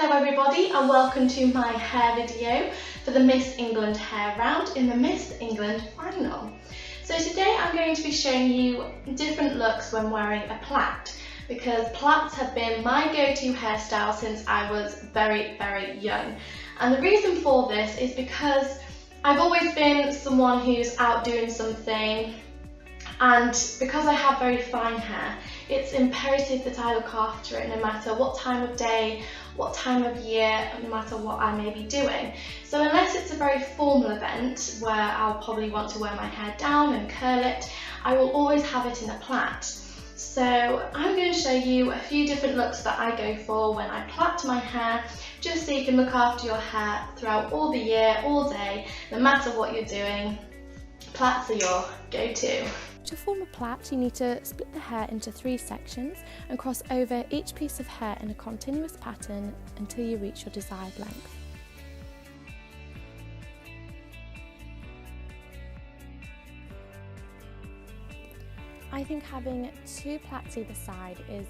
Hello everybody and welcome to my hair video for the Miss England hair round in the Miss England final. So today I'm going to be showing you different looks when wearing a plait, because plaits have been my go-to hairstyle since I was very young. And the reason for this is because I've always been someone who's out doing something, and because I have very fine hair, it's imperative that I look after it no matter what time of day, what time of year, no matter what I may be doing. So unless it's a very formal event where I'll probably want to wear my hair down and curl it, I will always have it in a plait. So I'm going to show you a few different looks that I go for when I plait my hair, just so you can look after your hair throughout all the year, all day, no matter what you're doing. Plaits are your go-to. To form a plait, you need to split the hair into 3 sections and cross over each piece of hair in a continuous pattern until you reach your desired length. I think having 2 plaits either side is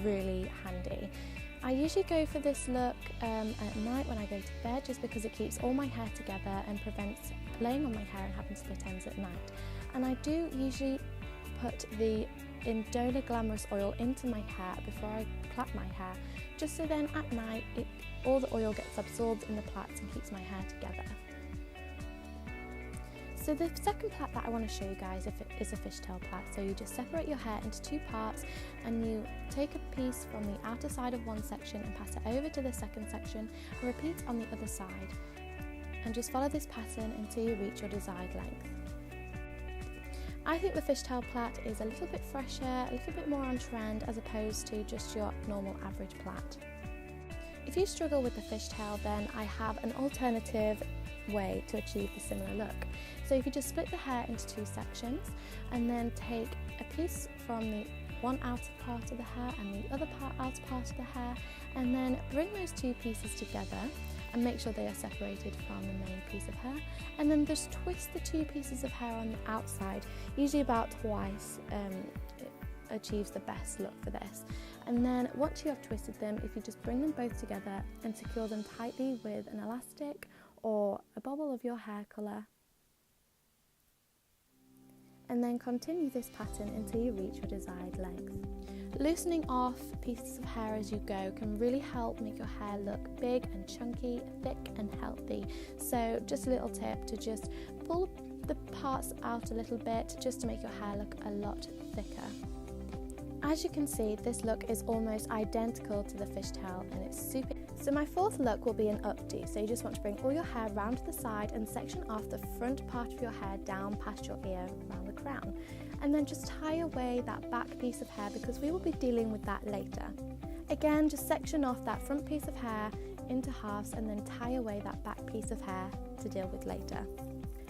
really handy. I usually go for this look at night when I go to bed, just because it keeps all my hair together and prevents laying on my hair and having split ends at night. And I do usually put the Indola Glamorous oil into my hair before I plait my hair, just so then at night all the oil gets absorbed in the plaits and keeps my hair together. So the second plait that I want to show you guys is a fishtail plait. So you just separate your hair into 2 parts and you take a piece from the outer side of one section and pass it over to the second section and repeat on the other side. And just follow this pattern until you reach your desired length. I think the fishtail plait is a little bit fresher, a little bit more on trend as opposed to just your normal average plait. If you struggle with the fishtail, then I have an alternative way to achieve the similar look. So if you just split the hair into 2 sections and then take a piece from the one outer part of the hair and the other outer part of the hair, and then bring those 2 pieces together and make sure they are separated from the main piece of hair, and then just twist the 2 pieces of hair on the outside, usually about twice. It achieves the best look for this. And then once you have twisted them, if you just bring them both together and secure them tightly with an elastic or a bobble of your hair colour, and then continue this pattern until you reach your desired length. Loosening off pieces of hair as you go can really help make your hair look big and chunky, thick and healthy. So just a little tip to just pull the parts out a little bit just to make your hair look a lot thicker. As you can see, this look is almost identical to the fishtail and it's super. So my fourth look will be an updo. So you just want to bring all your hair round to the side and section off the front part of your hair down past your ear around the crown. And then just tie away that back piece of hair, because we will be dealing with that later. Again, just section off that front piece of hair into halves and then tie away that back piece of hair to deal with later.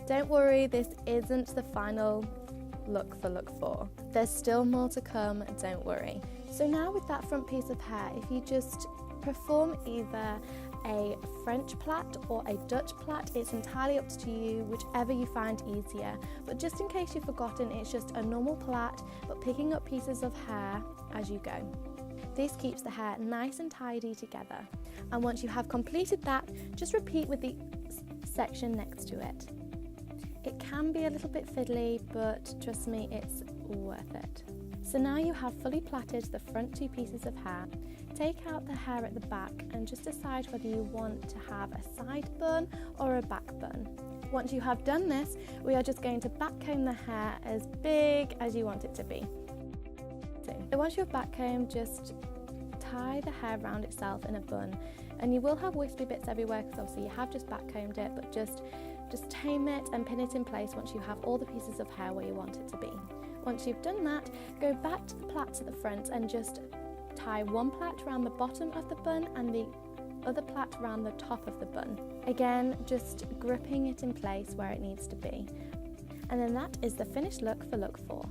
Don't worry, this isn't the final look for look 4. There's still more to come, don't worry. So now with that front piece of hair, if you just perform either a French plait or a Dutch plait, it's entirely up to you, whichever you find easier. But just in case you've forgotten, it's just a normal plait, but picking up pieces of hair as you go. This keeps the hair nice and tidy together. And once you have completed that, just repeat with the section next to it. It can be a little bit fiddly, but trust me, it's worth it. So now you have fully plaited the front 2 pieces of hair. Take out the hair at the back and just decide whether you want to have a side bun or a back bun. Once you have done this, we are just going to back comb the hair as big as you want it to be. So once you've back combed, just tie the hair around itself in a bun. And you will have wispy bits everywhere because obviously you have just back combed it, but just tame it and pin it in place once you have all the pieces of hair where you want it to be. Once you've done that, go back to the plaits at the front and just tie one plait around the bottom of the bun and the other plait around the top of the bun. Again, just gripping it in place where it needs to be. And then that is the finished look for look 4.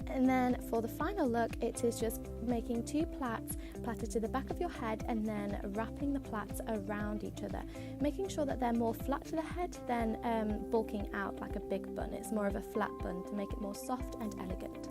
And then for the final look, it is just making 2 plaits plaited to the back of your head and then wrapping the plaits around each other, making sure that they're more flat to the head than bulking out like a big bun. It's more of a flat bun to make it more soft and elegant.